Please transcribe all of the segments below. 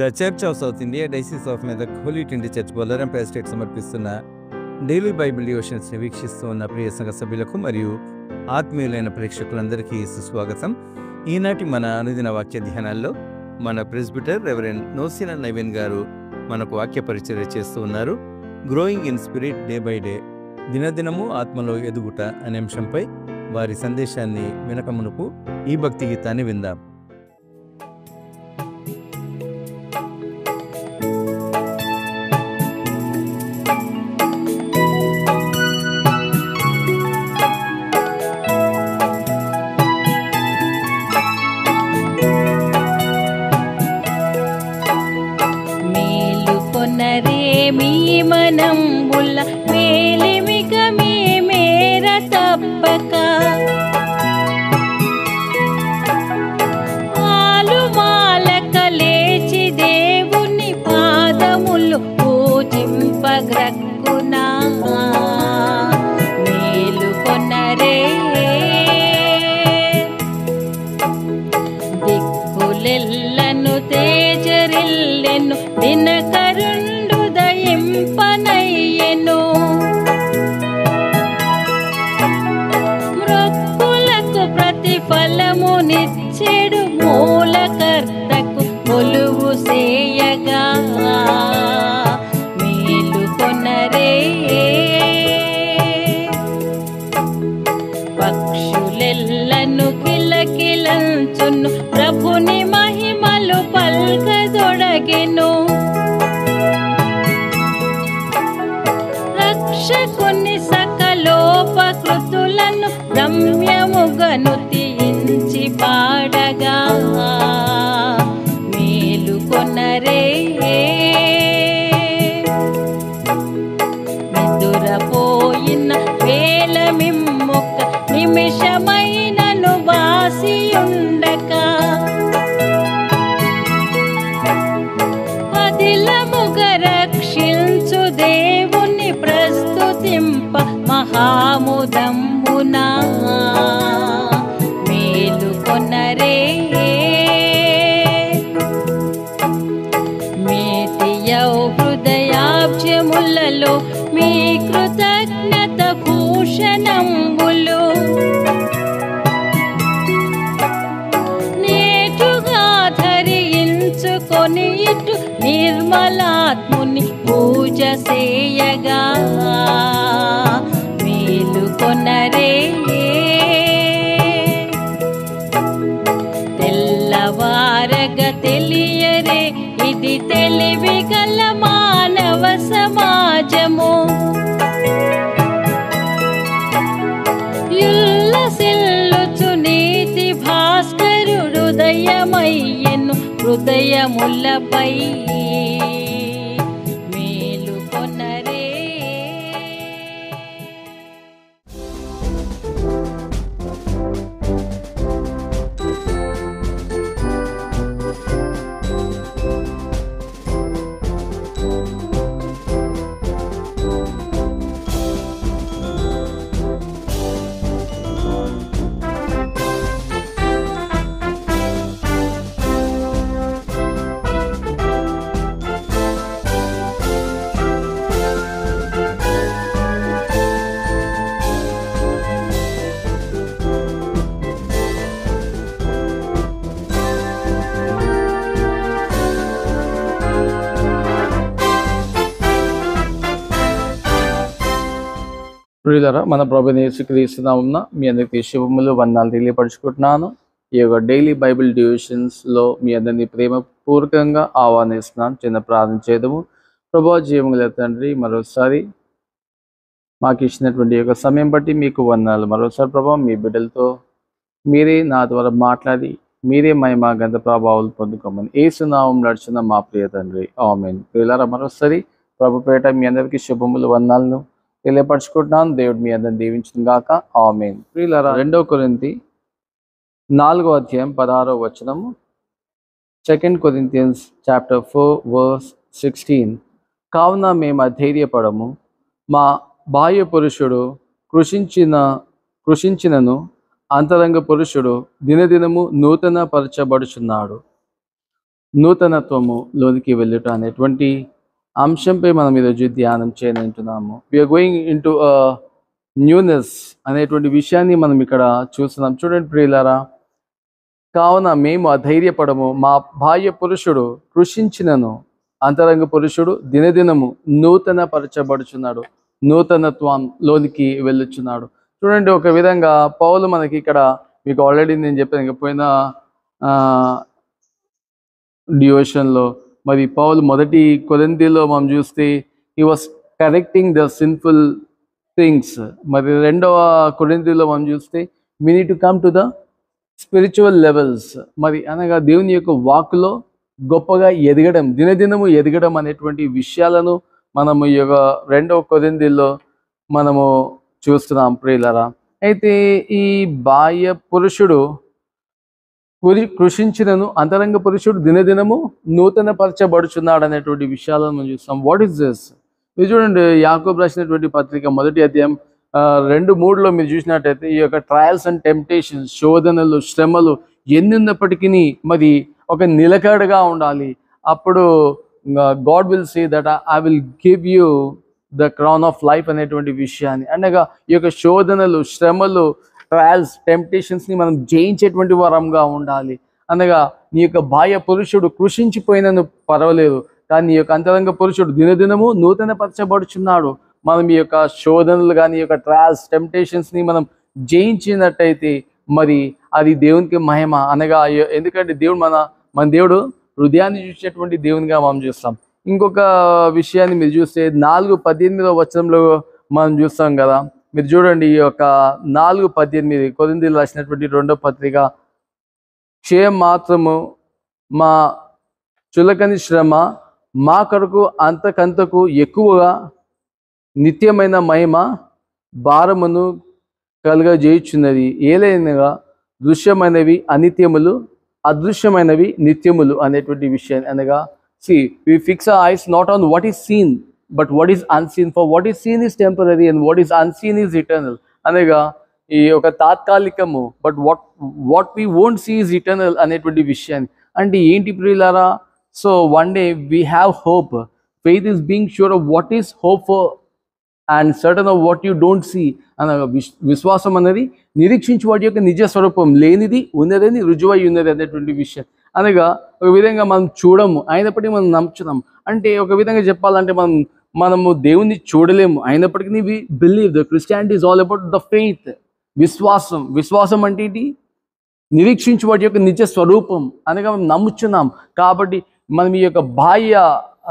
The church of South India diocese of Medak holy Trinity church Bollarum estate సమర్పిస్తున్న daily Bible డివోషన్స్ని వీక్షిస్తూ ఉన్న ప్రియ సంఘ సభ్యులకు మరియు ఆత్మీయులైన ప్రేక్షకులందరికీ సుస్వాగతం. ఈనాటి మన అనుదిన వాక్య ధ్యానాల్లో మన ప్రెస్బిటర్ రెవరెండ్ నోసిన నవీన్ గారు మనకు వాక్య పరిచర్య చేస్తూ ఉన్నారు. Growing in spirit day by day, దినదినము ఆత్మలో ఎదుగుట అనే అంశంపై వారి సందేశాన్ని వినకమునుపు ఈ భక్తి గీతాన్ని విందాం. మనంబుల మేలిమిక మీ మేర తప్పక ఆలుమాలక లేచి దేవుని పాదములు పూజింపగ్రక్కునా మేలుకొనరే దిక్కులెల్లను తేజరిల్లెను దినకరుండు దయింపనయ్యెను మృక్కులకు ప్రతిఫలమునిచ్చెడు మూలకర్తకు కొలువు సేయగా మేలుకొనరే పక్షులెల్లను కిలకిలంచును ప్రభుని మహిమలు పల్కదొడగెను రక్షకుని సకలోపకృతులను రమ్యముగను తీయించి పాడగా మేలుకొనరే నిదురపోయిన వేళ మిమ్మొక్క నిమిషమైనను వాసియుండక అదిలముగ రక్షించు దేవుని ప్రస్తుతింప మహాముదంబునా మేలుకొనరే మేటియౌ హృదయాబ్జములలో మీ కృతజ్ఞత భూషణంబులు నేటుగా ధరించుకొని ఇటు నిర్మలాత్ముని పూజ సేయగా మేలుకొనరే తెల్లవారగ తెలియరే ఇది తెలివి గల మానవ సమాజము యుల్లసిల్లుచు నీతి భాస్కరుడు దయమయ్యెను హృదయములపై మేలుకొనరే. ప్రియులారా, మన ప్రభువైన యేసుక్రీస్తు నామమున మీ అందరికీ శుభములు వందనాలు తెలియపరుచుకుంటున్నాను. ఈ యొక్క డైలీ బైబిల్ డివిజన్స్లో మీ అందరినీ ప్రేమపూర్వకంగా ఆహ్వానిస్తున్నాను. చిన్న ప్రార్థన చేద్దాము. ప్రభువా, జీవముగల తండ్రి, మరోసారి మాకు ఇచ్చినటువంటి యొక్క సమయం బట్టి మీకు వందనాలు. మరోసారి ప్రభువా, మీ బిడ్డలతో మీరే నా ద్వారా మాట్లాడి మీరే మహిమ గంధ ప్రభావాలు పొందుకోమని యేసు నామమున నడుచున్న మా ప్రియ తండ్రి, ఆమేన్. ప్రియులారా, మరోసారి ప్రభు పేట మీ అందరికీ శుభములు వందనాలను తెలియపరచుకుంటున్నాను. దేవుడు మీ అందరిని దీవించును గాక, ఆమేన్. ప్రియులారా, 2 కొరింథీ 4:16 2 Corinthians chapter 4:16 కావున మేము అధైర్యపడము, మా బాహ్య పురుషుడు కృషించినను అంతరంగ పురుషుడు దినదినము నూతన పరచబడుచున్నాడు. నూతనత్వము లోనికి వెళ్ళుట అనేటువంటి అంశంపై మనం ఈరోజు ధ్యానం చేయనంటున్నాము. We're going into newness అనేటువంటి విషయాన్ని మనం ఇక్కడ చూస్తున్నాం. చూడండి ప్రియులారా, కావున మేము అధైర్యపడము, మా బాహ్య పురుషుడు కృషించినను అంతరంగ పురుషుడు దినదినము నూతన పరచబడుచున్నాడు, నూతనత్వంలోనికి వెళ్ళుచున్నాడు. చూడండి, ఒక విధంగా పౌలు మనకి ఇక్కడ, మీకు ఆల్రెడీ నేను చెప్పాను పోయిన డివోషన్లో, మరి పౌలు మొదటి కొరింథీలో మనం చూస్తే he was correcting the sinful things. మరి రెండవ కొరింథీలో మనం చూస్తే we need to come to the spiritual levels. మరి అనగా దేవుని యొక్క వాక్కులో గొప్పగా ఎదగడం, దినదినము ఎదగడం అనేటువంటి విషయాలను మనము ఈ యొక్క రెండవ కొరింథీలో మనము చూస్తున్నాం ప్రియులారా. అయితే ఈ బాహ్య పురుషుడు కృషించినను అంతరంగ పురుషుడు దినదినము నూతన పరచబడుచున్నాడు అనేటువంటి విషయాలను మనం చూస్తాం. What is this? మీరు చూడండి, యాకోబు రాసినటువంటి పత్రిక 1వ అధ్యాయం 2:3లో మీరు చూసినట్టయితే ఈ యొక్క ట్రయల్స్ అండ్ టెంప్టేషన్స్, శోధనలు, శ్రమలు ఎన్ని ఉన్నప్పటికీ మరి ఒక నిలకడగా ఉండాలి. అప్పుడు God will say that I will give you the crown of life అనేటువంటి విషయాన్ని. అనగా ఈ యొక్క శోధనలు, శ్రమలు, ట్రయల్స్, టెంప్టేషన్స్ని మనం జయించేటువంటి వరంగా ఉండాలి. అనగా నీ యొక్క బాహ్య పురుషుడు కృషించిపోయినను పర్వాలేదు, కానీ నీ యొక్క అంతరంగ పురుషుడు దినదినము నూతన పరచబడుచున్నాడు. మనం ఈ యొక్క శోధనలు కానీ, ఈ యొక్క ట్రయల్స్, టెంప్టేషన్స్ని మనం జయించినట్టయితే మరి అది దేవునికి మహిమ. అనగా ఎందుకంటే మన దేవుడు హృదయాన్ని చూసేటువంటి దేవునిగా మనం చూస్తాం. ఇంకొక విషయాన్ని మీరు చూస్తే 4:18 వచనంలో మనం చూస్తాం కదా. మీరు చూడండి, ఈ యొక్క 4:18 కొరింథీయులకు రాసినటువంటి 2వ పత్రిక, క్షయం మాత్రము మా చులకని శ్రమ మా కొరకు అంతకంతకు ఎక్కువగా నిత్యమైన మహిమ భారమును కలుగజేయుచున్నది. ఏలైనగా దృశ్యమైనవి అనిత్యములు, అదృశ్యమైనవి నిత్యములు అనేటువంటి విషయాన్ని. అనగా we fix our eyes not on what is seen but what is unseen, for what is seen is temporary and what is unseen is eternal. అనగా ఈ ఒక తాత్కాలికము, but what we won't see is eternal అనేటువంటి విషయాన్ని. అంటే ఏంటి ప్రియులారా? So one day we have hope. Faith is being sure of what is hope for and certain of what you don't see. అనగా విశ్వాసం అనేది నిరీక్షించి వాటి యొక్క నిజ స్వరూపం, లేనిది ఉన్నదని రుజువై ఉన్నది అనేటువంటి విషయం. అనగా ఒక విధంగా మనం చూడము, అయినప్పటికీ మనం నమ్ముచున్నాం. అంటే ఒక విధంగా చెప్పాలంటే మనము దేవుణ్ణి చూడలేము, అయినప్పటికీ we believe. The Christianity is all about the faith. విశ్వాసం అంటే ఏంటి? నిరీక్షించి వాటి యొక్క నిజ స్వరూపం. అనగా మనం నమ్ముచున్నాం కాబట్టి మనం ఈ యొక్క బాహ్య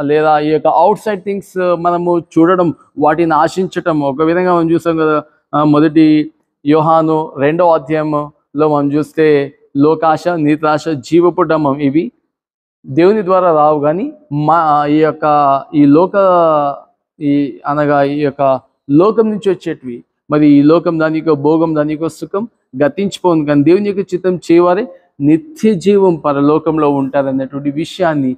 లేదా ఈ యొక్క అవుట్ సైడ్ థింగ్స్ మనము చూడడం, వాటిని ఆశించటం. ఒక విధంగా మనం చూస్తాం కదా, మొదటి యోహాను 2వ అధ్యాయంలో మనం చూస్తే లోకాశ, నీతాశ, జీవపు డంబం ఇవి దేవుని ద్వారా రావు, కానీ అనగా ఈ యొక్క లోకం నుంచి వచ్చేటివి. మరి ఈ లోకం దాని యొక్క భోగం, దాని యొక్క సుఖం గతించిపోతుంది, కానీ దేవుని యొక్క చిత్తం చేయవారే నిత్య జీవం పరలోకంలో ఉంటారనేటువంటి విషయాన్ని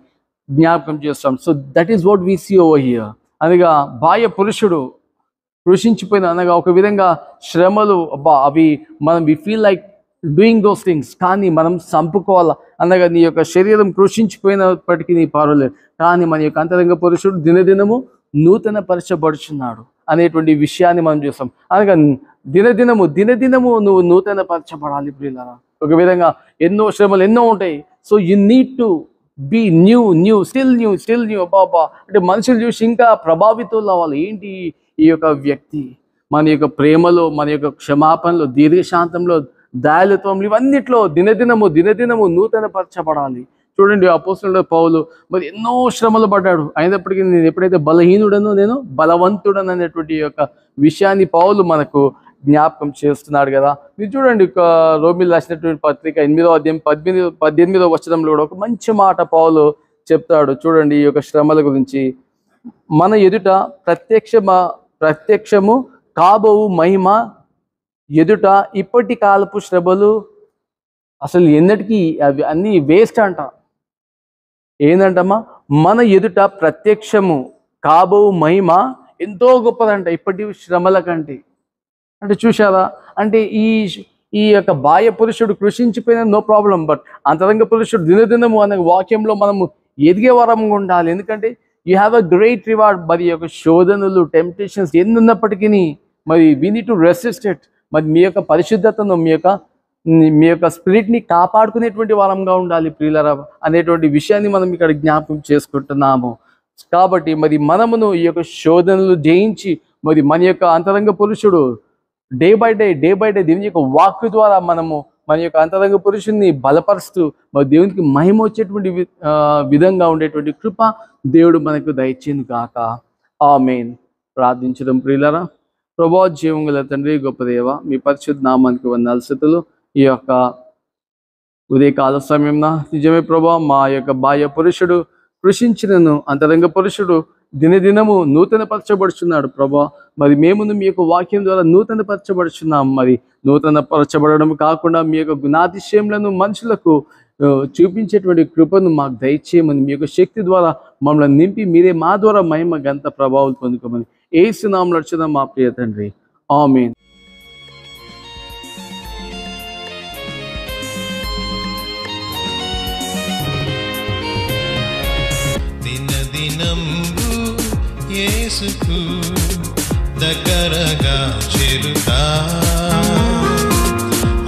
జ్ఞాపకం చేస్తాం. So that is what we see over here. అనగా బాహ్య పురుషుడు కృషించిపోయిన, అనగా ఒక విధంగా శ్రమలు, అవి we feel like doing those things, కానీ మనం చంపుకోవాలా. అనగా నీ యొక్క శరీరం కృషించిపోయినప్పటికీ నీ పర్వాలేదు, కానీ మన యొక్క అంతరంగ పురుషుడు దినదినము నూతన పరచబడుచున్నాడు అనేటువంటి విషయాన్ని మనం చూస్తాం. అనగా దినదినము నువ్వు నూతన పరచబడాలి ప్రియులారా. ఒక విధంగా ఎన్నో శ్రమలు ఎన్నో ఉంటాయి. So you need to be new still new. బాబా అంటే మనుషులు చూసి ఇంకా ప్రభావితులు అవ్వాలి. ఏంటి ఈ యొక్క వ్యక్తి? మన యొక్క ప్రేమలో, మన యొక్క క్షమాపణలో, దీర్ఘశాంతంలో, దయాళుత్వంలో, ఇవన్నిట్లో దినదినము నూతన పరచబడాలి. చూడండి, అపోస్తలుడు పౌలు మరి ఎన్నో శ్రమలు పడ్డాడు, అయినప్పటికీ నేను ఎప్పుడైతే బలహీనుడనో నేను బలవంతుడను అనేటువంటి యొక్క విషయాన్ని పౌలు మనకు జ్ఞాపకం చేస్తున్నాడు కదా. మీరు చూడండి, రోమీయులకు రాసినటువంటి పత్రిక 8వ అధ్యాయం 18వ వచనంలో కూడా ఒక మంచి మాట పౌలు చెప్తాడు. చూడండి ఈ యొక్క శ్రమల గురించి. మన ఎదుట ప్రత్యక్షము కాబోవు మహిమ ఎదుట ఇప్పటి కాలపు శ్రమలు అసలు ఎన్నటికీ అవి అన్నీ వేస్ట్ అంట. ఏంటంటమ్మా? మన ఎదుట ప్రత్యక్షము కాబోవు మహిమ ఎంతో గొప్పదంట ఇప్పటి శ్రమల కంటే. అంటే చూసారా, అంటే ఈ యొక్క బాహ్య పురుషుడు కృషించిపోయిన నో ప్రాబ్లం, బట్ అంతరంగ పురుషుడు దినదినము అనే వాక్యంలో మనము ఎదిగే వరంగా ఉండాలి. ఎందుకంటే you have a great reward. మరి యొక్క శోధనలు, టెంప్టేషన్స్ ఎన్ని ఉన్నప్పటికీ మరి we need to resist it. మరి మీ యొక్క పరిశుద్ధతను, మీ యొక్క స్పిరిట్ని కాపాడుకునేటువంటి వారంగా ఉండాలి ప్రియులారా అనేటువంటి విషయాన్ని మనం ఇక్కడ జ్ఞాపకం చేసుకుంటున్నాము. కాబట్టి మరి మనమును ఈ యొక్క శోధనలు జయించి మరి మన యొక్క అంతరంగ పురుషుడు డే బై డే దేవుని యొక్క వాక్కు ద్వారా మనము మన యొక్క అంతరంగ పురుషుని బలపరుస్తూ మరి దేవునికి మహిమ వచ్చేటువంటి విధంగా ఉండేటువంటి కృప దేవుడు మనకు దయచేను గాక. ఆమేన్. ప్రార్థించడం ప్రియులారా. ప్రభువా, జీవం గల తండ్రి, గొప్ప దేవ, మీ పరిశుద్ధ నామానికి వందనాలు స్తుతులు. ఈ యొక్క ఉదయకాల సమయంలో నిజమే ప్రభువా, మా యొక్క బాహ్య పురుషుడు కృషించినను అంతరంగ పురుషుడు దినదినము నూతనపరచబడుచున్నాడు ప్రభువా. మరి మేమును మీ యొక్క వాక్యం ద్వారా నూతనపరచబడుచున్నాం. మరి నూతనపరచబడడం కాకుండా మీ యొక్క గుణాతిశయములను మనుషులకు చూపించేటువంటి కృపను మాకు దయచేయమని, మీ యొక్క శక్తి ద్వారా మమ్మల్ని నింపి మీరే మా ద్వారా మహిమ గంత ప్రభావం పొందుకోమని యేసు నామములో అడుగుచున్నాం మా ప్రియ తండ్రి. ఆమేన్. దినదినంబు యేసుకు దగ్గరగా చేరుతా,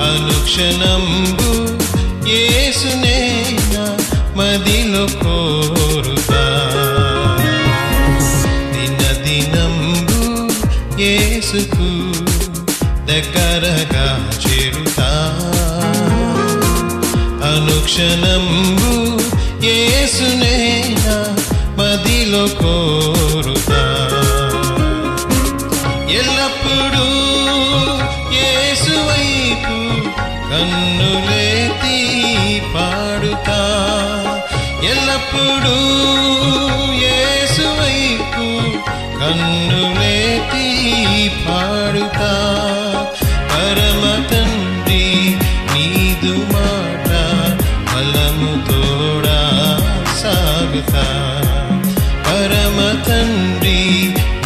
అనుక్షణంబు యేసునే నా మదిలో కోరుతా. దినదినంబు యేసుకు దగ్గరగా చేరుతా, అనుక్షణంబు యేసునే నా మదిలో కోరుతా. ఎల్లప్పుడూ యేసు వైపు కన్నులెత్తి పాడుతా, ఎల్లప్పుడూ యేసు వైపు కన్నులెత్తి పాడుతా. పరమ తండ్రి నీదు మాట బలము తోడా సాగుతా, పరమ తండ్రి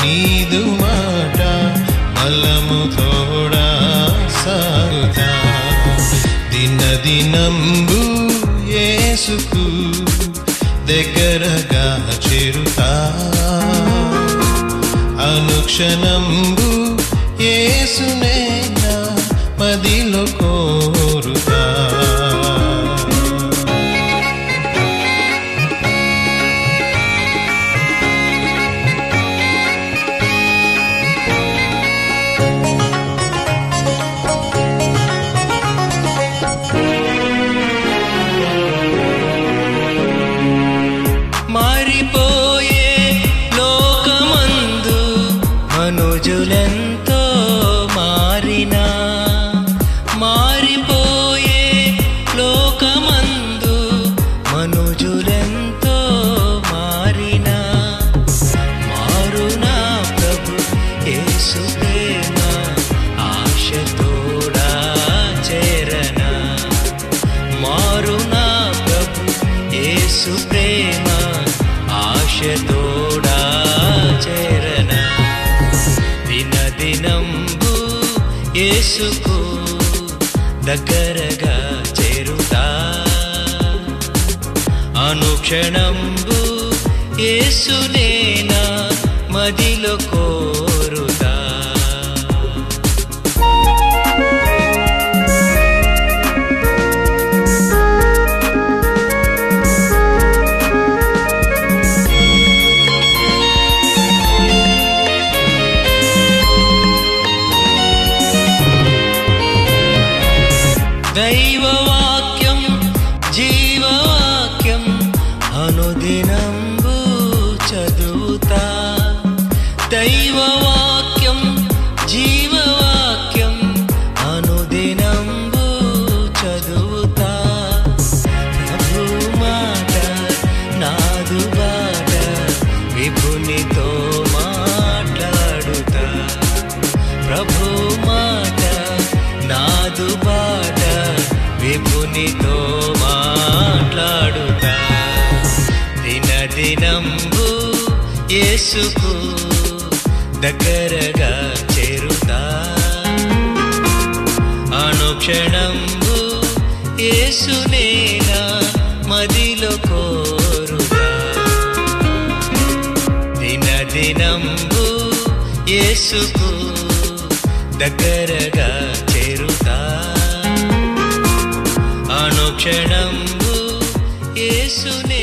నీదు మాట బలము తోడా సాగుతా. దినదినంబు యేసుకు దగ్గరగా చేరుతా, అనుక్షణంబు యేసునే నా మదిలో కోరుతా. మారిపోయే లోకమందు మనుజులెంతో మారినా, మారిపోయే లోకమందు మనుజులెంతో మారినా, మారునా ప్రభు యేసు ప్రేమ ఆశతోడా చేరనా, మారునా ప్రభు యేసు ప్రేమ ఆశతోడా చేరనా. దినదినంబు యేసుకు దగ్గరగా చేరుతా, అనుక్షణంబు యేసునే నా మదిలో కోరుతా. దైవవాక్యం జీవవాక్యం అనుదినంబు చదువుతా, దైవవాక్యం జీవవాక్యం అనుదినంబు చదువుతా. ప్రభు మాట నాదు బాట విభునితో మాట్లాడుతా, ప్రభు మాట నాదు బాట విభునితో మాట్లాడుతా. దినదినంబు యేసుకు దగ్గరగా చేరుతా, అనుక్ష అనుక్షణంబు యేసునేనా మదిలో కోరుగా దినదినంబు యేసుకు దగ్గరగా చేరుతా అనుక్షణంబు యేసునే